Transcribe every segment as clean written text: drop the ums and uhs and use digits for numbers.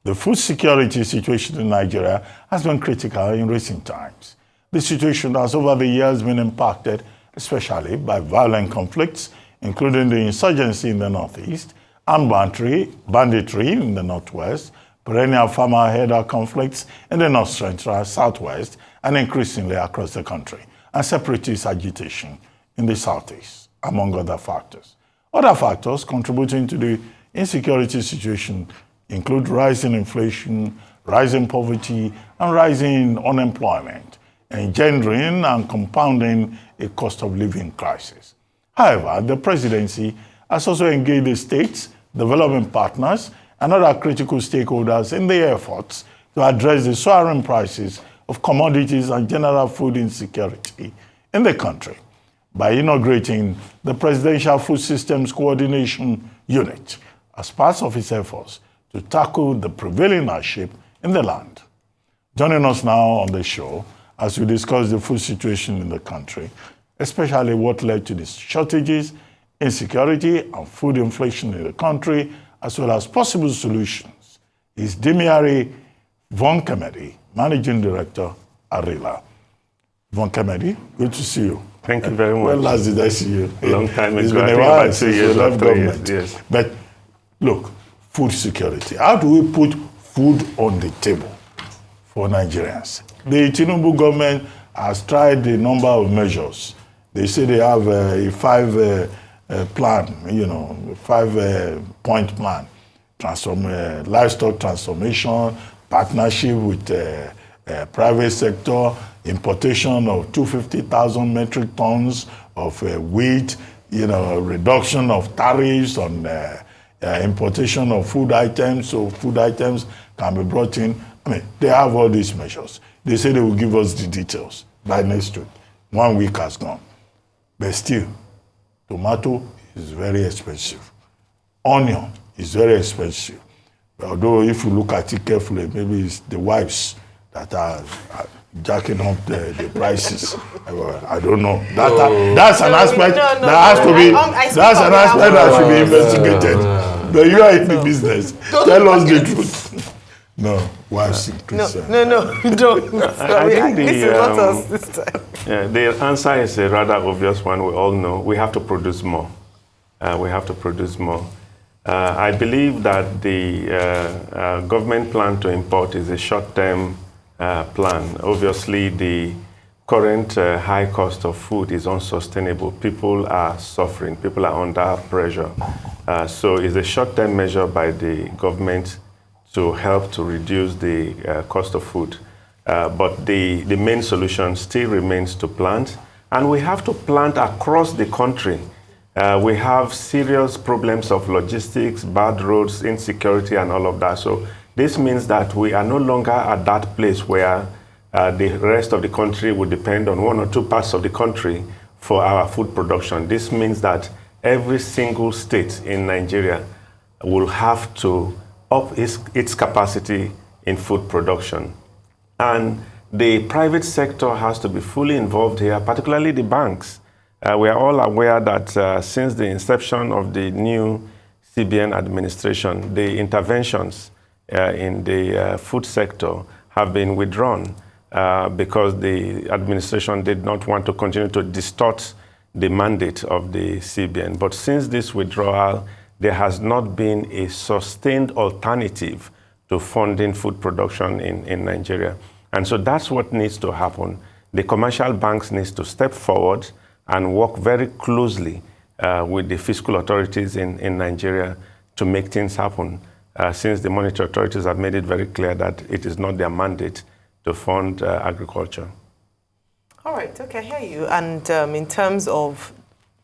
The food security situation in Nigeria has been critical in recent times. The situation has over the years been impacted, especially by violent conflicts, including the insurgency in the northeast, armed banditry in the northwest, perennial farmer-herder conflicts in the north-central, southwest, and increasingly across the country, and separatist agitation in the southeast, among other factors. Other factors contributing to the insecurity situation include rising inflation, rising poverty, and rising unemployment, engendering and compounding a cost of living crisis. However, the presidency has also engaged the states, development partners, and other critical stakeholders in their efforts to address the soaring prices of commodities and general food insecurity in the country by inaugurating the Presidential Food Systems Coordination Unit as part of its efforts to tackle the prevailing hardship in the land. Joining us now on the show as we discuss the food situation in the country, especially what led to the shortages, insecurity, and food inflation in the country, as well as possible solutions, is Dimieari Von Kemedi, Managing Director, Arila. Von Kemedi, good to see you. Thank you very much. When last did I see you? A long time ago. It's been a while since you left government. Yes. But look, food security. How do we put food on the table for Nigerians? The Tinubu government has tried a number of measures. They say they have a five-point plan. Livestock transformation, partnership with private sector, importation of 250,000 metric tons of wheat, reduction of tariffs on importation of food items, so food items can be brought in. I mean, they have all these measures. They say they will give us the details by next week. 1 week has gone. But still, tomato is very expensive. Onion is very expensive. Although if you look at it carefully, maybe it's the wives that are jacking up the prices. I don't know. That's an aspect that has to be. That's an aspect that should be investigated. But you are in the business. Tell us the truth. No, wives increase. No, don't. I think this is not us this time. Yeah, the answer is a rather obvious one. We all know we have to produce more. I believe that the government plan to import is a short-term plan. Obviously, the current high cost of food is unsustainable. People are suffering. People are under pressure. So it's a short-term measure by the government to help to reduce the cost of food. But the main solution still remains to plant. And we have to plant across the country. We have serious problems of logistics, bad roads, insecurity, and all of that. So this means that we are no longer at that place where the rest of the country would depend on one or two parts of the country for our food production. This means that every single state in Nigeria will have to up its capacity in food production. And the private sector has to be fully involved here, particularly the banks. We are all aware that since the inception of the new CBN administration, the interventions in the food sector have been withdrawn because the administration did not want to continue to distort the mandate of the CBN. But since this withdrawal, there has not been a sustained alternative to funding food production in Nigeria. And so that's what needs to happen. The commercial banks need to step forward and work very closely with the fiscal authorities in Nigeria to make things happen, since the monetary authorities have made it very clear that it is not their mandate to fund agriculture. All right, okay, I hear you. And in terms of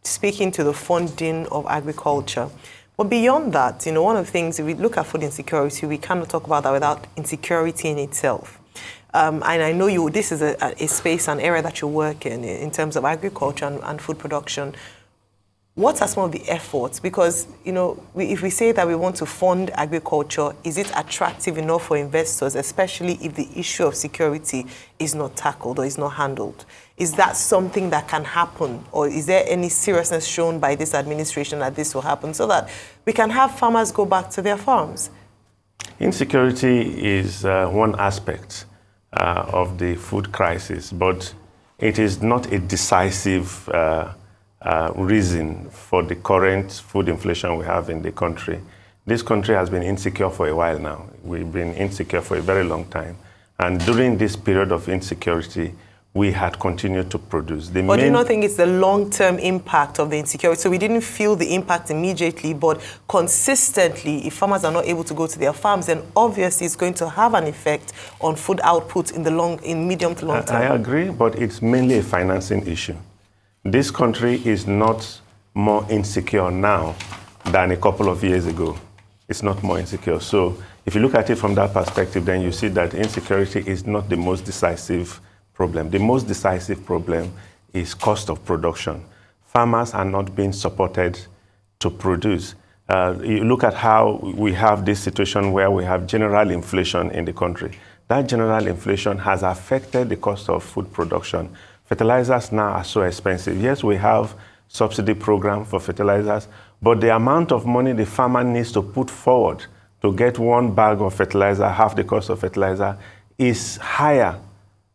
speaking to the funding of agriculture, but beyond that, one of the things, if we look at food insecurity, we cannot talk about that without insecurity in itself. And I know this is a space, an area that you work in terms of agriculture and food production. What are some of the efforts? Because, if we say that we want to fund agriculture, is it attractive enough for investors, especially if the issue of security is not tackled or is not handled? Is that something that can happen? Or is there any seriousness shown by this administration that this will happen so that we can have farmers go back to their farms? Insecurity is one aspect of the food crisis, but it is not a decisive reason for the current food inflation we have in the country. This country has been insecure for a while now. We've been insecure for a very long time. And during this period of insecurity, we had continued to produce. But do you not think it's the long-term impact of the insecurity? So we didn't feel the impact immediately, but consistently, if farmers are not able to go to their farms, then obviously it's going to have an effect on food output in medium to long term. I agree, but it's mainly a financing issue. This country is not more insecure now than a couple of years ago. It's not more insecure. So if you look at it from that perspective, then you see that insecurity is not the most decisive problem. The most decisive problem is cost of production. Farmers are not being supported to produce. You look at how we have this situation where we have general inflation in the country. That general inflation has affected the cost of food production. Fertilizers now are so expensive. Yes, we have subsidy program for fertilizers, but the amount of money the farmer needs to put forward to get one bag of fertilizer, half the cost of fertilizer, is higher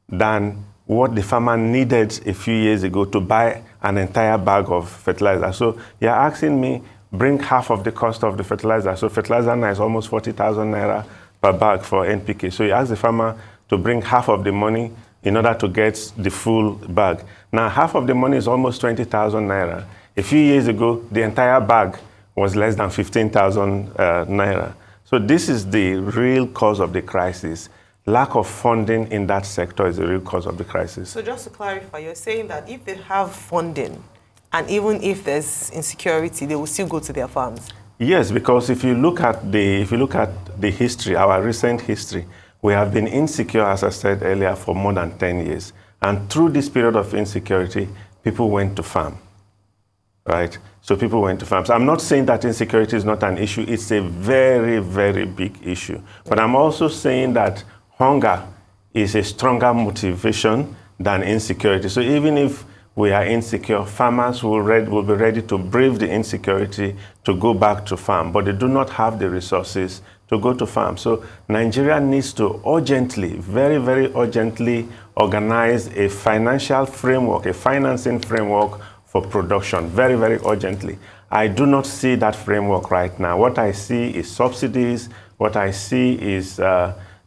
than what the farmer needed a few years ago to buy an entire bag of fertilizer. So you're asking me, bring half of the cost of the fertilizer. So fertilizer now is almost 40,000 naira per bag for NPK. So you ask the farmer to bring half of the money in order to get the full bag. Now, half of the money is almost 20,000 naira. A few years ago, the entire bag was less than 15,000 naira. So this is the real cause of the crisis. Lack of funding in that sector is the real cause of the crisis. So just to clarify, you're saying that if they have funding, and even if there's insecurity, they will still go to their farms? Yes, because if you look at the history, our recent history, we have been insecure, as I said earlier, for more than 10 years. And through this period of insecurity, people went to farm, right? So people went to farms. I'm not saying that insecurity is not an issue. It's a very, very big issue. But I'm also saying that hunger is a stronger motivation than insecurity. So even if we are insecure, farmers will be ready to brave the insecurity to go back to farm, but they do not have the resources to go to farm. So Nigeria needs to urgently, very, very urgently organize a financial framework, a financing framework for production, very, very urgently. I do not see that framework right now. What I see is subsidies. What I see is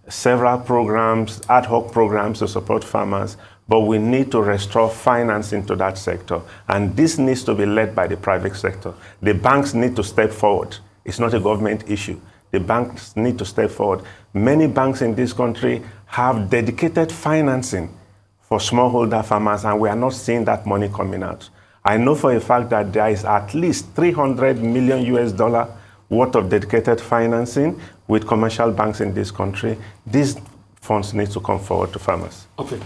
several programs, ad hoc programs to support farmers, but we need to restore finance into that sector. And this needs to be led by the private sector. The banks need to step forward. It's not a government issue. The banks need to step forward. Many banks in this country have dedicated financing for smallholder farmers, and we are not seeing that money coming out. I know for a fact that there is at least $300 million worth of dedicated financing with commercial banks in this country. These funds need to come forward to farmers. Okay,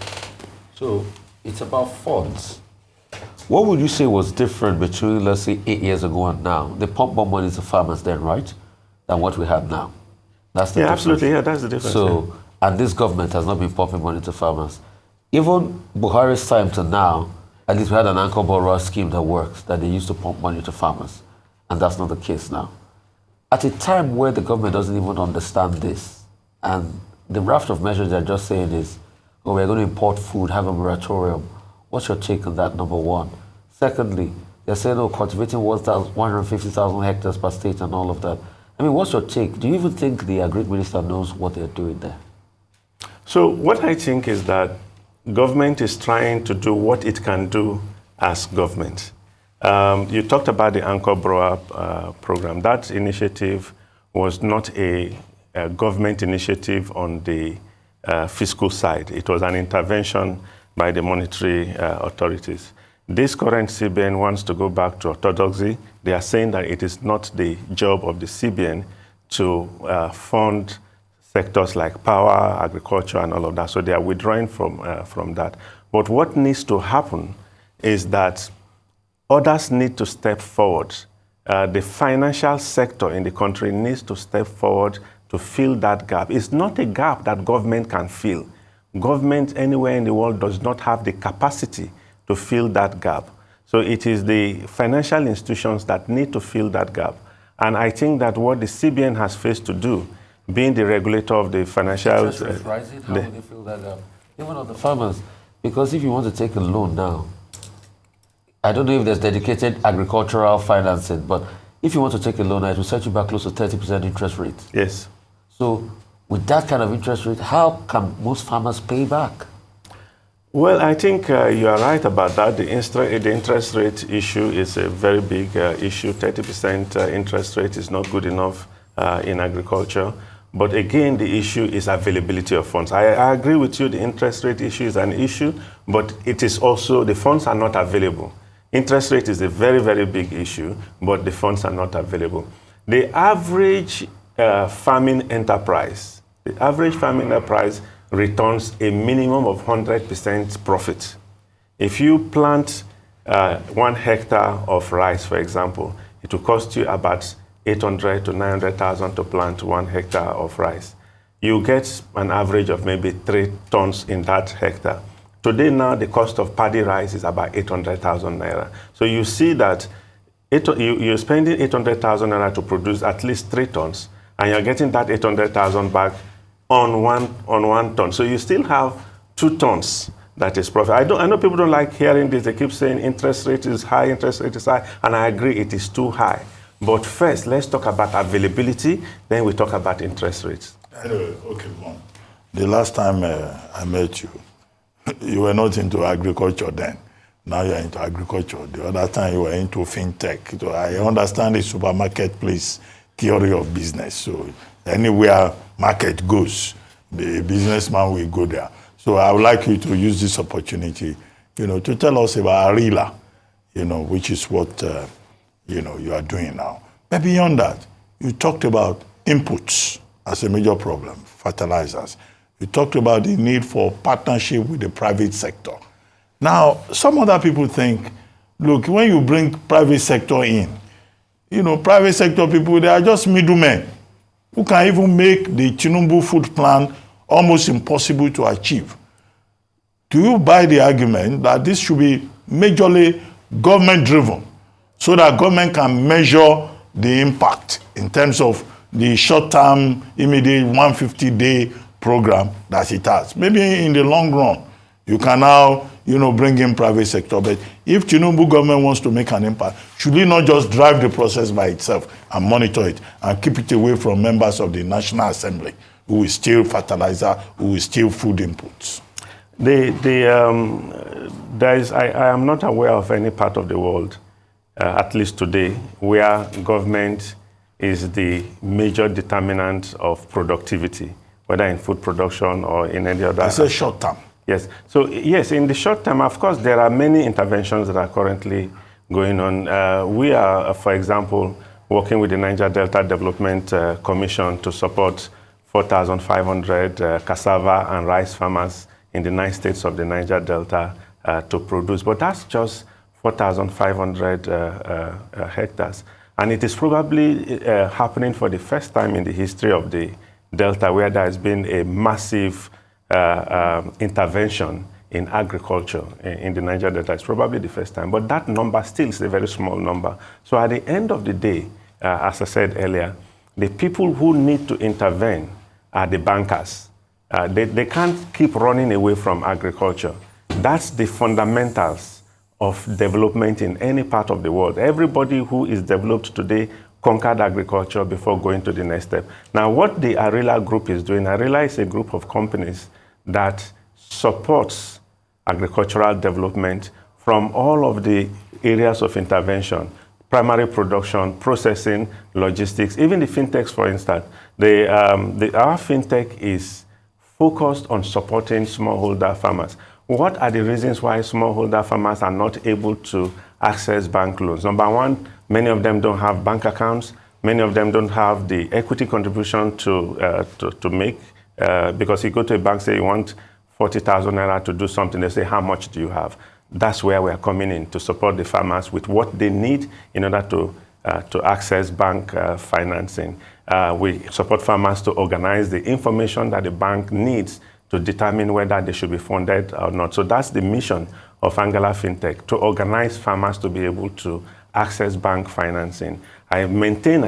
so it's about funds. What would you say was different between, let's say, 8 years ago and now? They pump more money to farmers then, right? Than what we have now. That's the difference. Absolutely, yeah, that's the difference. So, and this government has not been pumping money to farmers. Even Buhari's time to now, at least we had an anchor borrower scheme that works, that they used to pump money to farmers. And that's not the case now. At a time where the government doesn't even understand this, and the raft of measures they're just saying is, oh, we're going to import food, have a moratorium. What's your take on that, number one? Secondly, they're saying, oh, cultivating 150,000 hectares per state and all of that. I mean, what's your take? Do you even think the Agri Minister knows what they're doing there? So what I think is that government is trying to do what it can do as government. You talked about the Anchor Borrower program. That initiative was not a government initiative on the fiscal side. It was an intervention by the monetary authorities. This current CBN wants to go back to orthodoxy. They are saying that it is not the job of the CBN to fund sectors like power, agriculture, and all of that. So they are withdrawing from that. But what needs to happen is that others need to step forward. The financial sector in the country needs to step forward to fill that gap. It's not a gap that government can fill. Government anywhere in the world does not have the capacity to fill that gap. So it is the financial institutions that need to fill that gap. And I think that what the CBN has faced to do being the regulator of the financial... Interest rates rising, how would you feel that, even on the farmers? Because if you want to take a loan now, I don't know if there's dedicated agricultural financing, but if you want to take a loan now, it will set you back close to 30% interest rate. Yes. So with that kind of interest rate, how can most farmers pay back? Well, I think you are right about that. The interest rate issue is a very big issue. 30% interest rate is not good enough in agriculture. But again, the issue is availability of funds. I agree with you, the interest rate issue is an issue, but it is also, the funds are not available. Interest rate is a very, very big issue, but the funds are not available. The average farming enterprise returns a minimum of 100% profit. If you plant 1 hectare of rice, for example, it will cost you about 800 to 900,000 to plant 1 hectare of rice. You get an average of maybe 3 tons in that hectare. Today now, the cost of paddy rice is about 800,000 naira. So you see that you're spending 800,000 naira to produce at least 3 tons, and you're getting that 800,000 back on one ton. So you still have 2 tons that is profit. I know people don't like hearing this. They keep saying interest rate is high, interest rate is high, and I agree it is too high. But first, let's talk about availability, then we talk about interest rates. Anyway, okay, Bon. The last time I met you, you were not into agriculture then. Now you're into agriculture. The other time you were into fintech. So I understand the supermarket place theory of business. So anywhere market goes, the businessman will go there. So I would like you to use this opportunity, to tell us about Arila, which is what you are doing now. But beyond that, you talked about inputs as a major problem, fertilizers. You talked about the need for partnership with the private sector. Now, some other people think, look, when you bring private sector in, private sector people, they are just middlemen who can even make the Tinubu food plan almost impossible to achieve. Do you buy the argument that this should be majorly government-driven so that government can measure the impact in terms of the short-term, immediate 150-day program that it has? Maybe in the long run, you can now, bring in private sector. But if Tinubu government wants to make an impact, should it not just drive the process by itself and monitor it and keep it away from members of the National Assembly who will steal fertilizer, who will steal food inputs? I am not aware of any part of the world, at least today, where government is the major determinant of productivity, whether in food production or in any other. I say short term. Yes. So yes, in the short term, of course, there are many interventions that are currently going on. We are, for example, working with the Niger Delta Development Commission to support 4,500 cassava and rice farmers in the 9 states of the Niger Delta to produce. But that's just 4,500 hectares. And it is probably happening for the first time in the history of the Delta, where there has been a massive intervention in agriculture in the Niger Delta. It's probably the first time, but that number still is a very small number. So at the end of the day, as I said earlier, the people who need to intervene are the bankers. They can't keep running away from agriculture. That's the fundamentals of development in any part of the world. Everybody who is developed today conquered agriculture before going to the next step. Now, what the Arila group is doing, Arila is a group of companies that supports agricultural development from all of the areas of intervention: primary production, processing, logistics, even the fintechs, for instance. Our fintech is focused on supporting smallholder farmers. What are the reasons why smallholder farmers are not able to access bank loans? Number one, many of them don't have bank accounts. Many of them don't have the equity contribution to make, because you go to a bank, say you want 40,000 naira to do something, they say, how much do you have? That's where we are coming in to support the farmers with what they need in order to access bank financing. We support farmers to organize the information that the bank needs to determine whether they should be funded or not. So that's the mission of Angala FinTech, to organize farmers to be able to access bank financing. I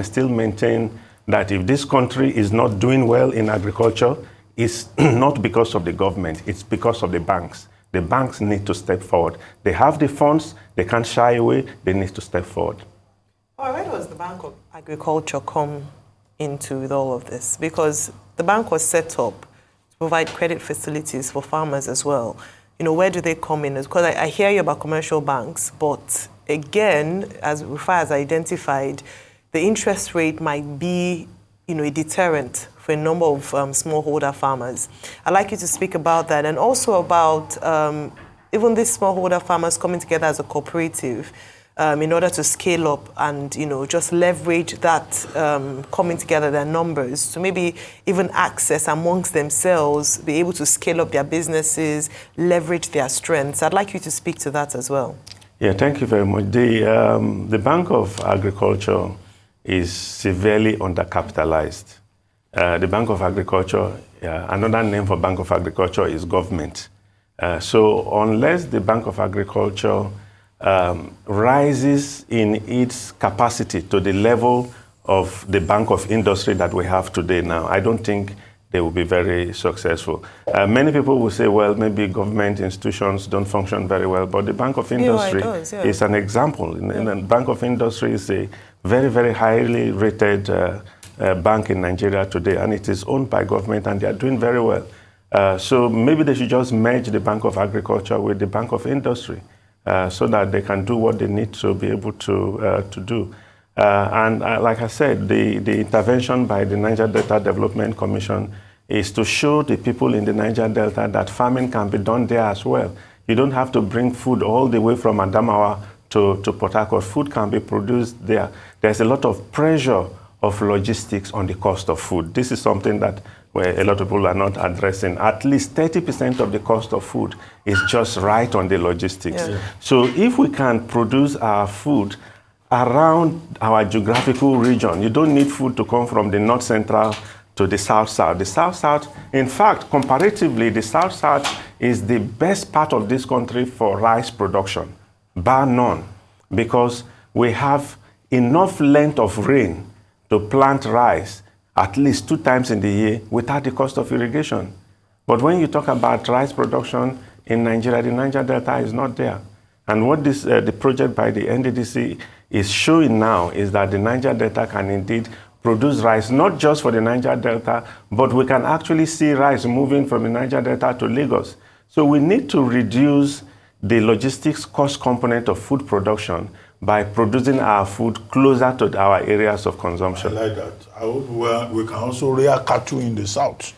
still maintain that if this country is not doing well in agriculture, it's not because of the government, it's because of the banks. The banks need to step forward. They have the funds, they can't shy away, they need to step forward. Where does the Bank of Agriculture come into with all of this? Because the bank was set up to provide credit facilities for farmers as well. Where do they come in? Because I hear you about commercial banks, but again, as Rufai has identified, the interest rate might be, a deterrent for a number of smallholder farmers. I'd like you to speak about that, and also about even these smallholder farmers coming together as a cooperative in order to scale up and, just leverage that coming together, their numbers, to maybe even access amongst themselves, be able to scale up their businesses, leverage their strengths. I'd like you to speak to that as well. Yeah, thank you very much. The Bank of Agriculture is severely undercapitalized. The Bank of Agriculture, another name for Bank of Agriculture is government. So unless the Bank of Agriculture rises in its capacity to the level of the Bank of Industry that we have today now, I don't think they will be very successful. Many people will say, well, maybe government institutions don't function very well, but the Bank of Industry is an example. The Bank of Industry is a very, very highly rated bank in Nigeria today, and it is owned by government, and they are doing very well. So maybe they should just merge the Bank of Agriculture with the Bank of Industry so that they can do what they need to be able to do. And like I said, the intervention by the Niger Delta Development Commission is to show the people in the Niger Delta that farming can be done there as well. You don't have to bring food all the way from Adamawa to Port Harcourt. Food can be produced there. There's a lot of pressure of logistics on the cost of food. This is something that where a lot of people are not addressing. At least 30% of the cost of food is just right on the logistics. Yeah. So if we can produce our food around our geographical region, you don't need food to come from the north central to the south-south. The south-south, in fact, comparatively, the south-south is the best part of this country for rice production, bar none, because we have enough length of rain to plant rice at least 2 times in the year without the cost of irrigation. But when you talk about rice production in Nigeria, the Niger Delta is not there. And what this the project by the NDDC is showing now is that the Niger Delta can indeed produce rice, not just for the Niger Delta, but we can actually see rice moving from the Niger Delta to Lagos. So we need to reduce the logistics cost component of food production by producing our food closer to our areas of consumption. I like that. I hope we can also rear cattle in the south.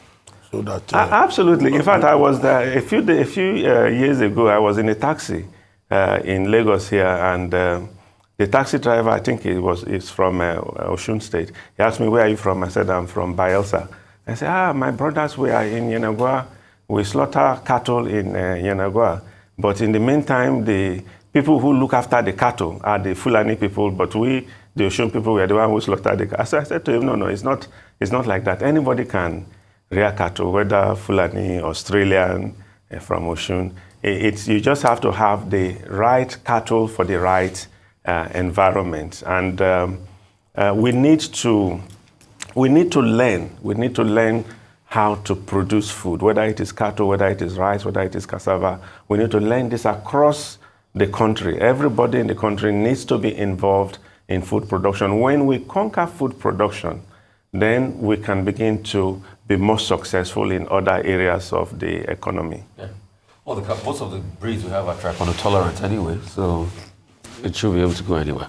So that, absolutely. In fact, I was there a few years ago. I was in a taxi in Lagos here, and the taxi driver, I think is from Osun State. He asked me, where are you from? I said, I'm from Bayelsa. I said, my brothers were in Yenagua. We slaughter cattle in Yenagua. But in the meantime, the people who look after the cattle are the Fulani people, but we, the Osun people, were the one who slaughter the cattle. So I said to him, no, it's not like that. Anybody can rear cattle, whether Fulani, Australian, from Osun. You just have to have the right cattle for the right environment. And we need to learn. We need to learn how to produce food, whether it is cattle, whether it is rice, whether it is cassava. We need to learn this across the country. Everybody in the country needs to be involved in food production. When we conquer food production, then we can begin to be more successful in other areas of the economy. Yeah. Well, most of the breeds we have are tripano tolerant anyway, so it should be able to go anywhere.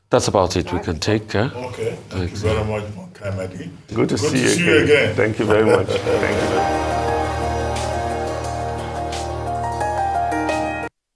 That's about it. We can take. Okay. Thank you very much, Von Kemedi. Good to see you again. Thank you very much. Thank you.